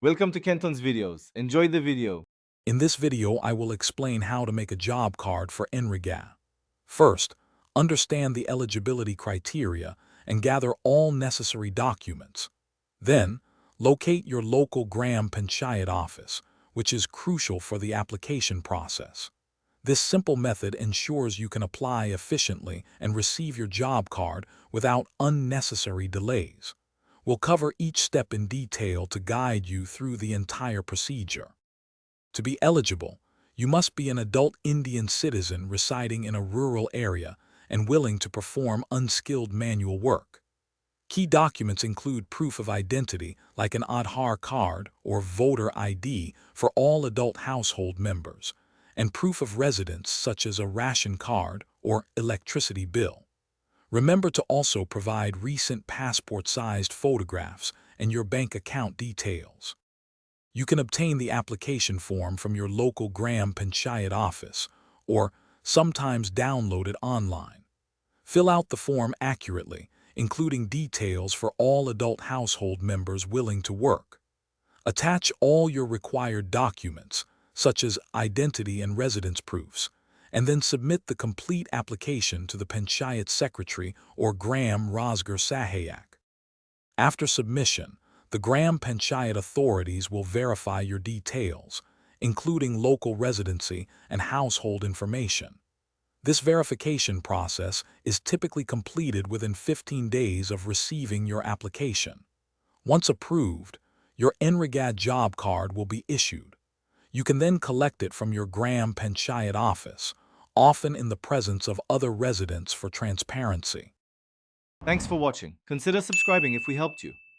Welcome to Kenton's videos. Enjoy the video. In this video, I will explain how to make a job card for Nrega. First, understand the eligibility criteria and gather all necessary documents. Then, locate your local Gram Panchayat office, which is crucial for the application process. This simple method ensures you can apply efficiently and receive your job card without unnecessary delays. We'll cover each step in detail to guide you through the entire procedure. To be eligible, you must be an adult Indian citizen residing in a rural area and willing to perform unskilled manual work. Key documents include proof of identity like an Aadhaar card or voter ID for all adult household members, and proof of residence such as a ration card or electricity bill. Remember to also provide recent passport-sized photographs and your bank account details. You can obtain the application form from your local Gram Panchayat office or sometimes download it online. Fill out the form accurately, including details for all adult household members willing to work. Attach all your required documents, such as identity and residence proofs, and then submit the complete application to the Panchayat Secretary or Gram Rozgar Sahayak. After submission, the Gram Panchayat authorities will verify your details, including local residency and household information. This verification process is typically completed within 15 days of receiving your application. Once approved, your Nrega job card will be issued. You can then collect it from your Gram Panchayat office, often in the presence of other residents for transparency. Thanks for watching. Consider subscribing if we helped you.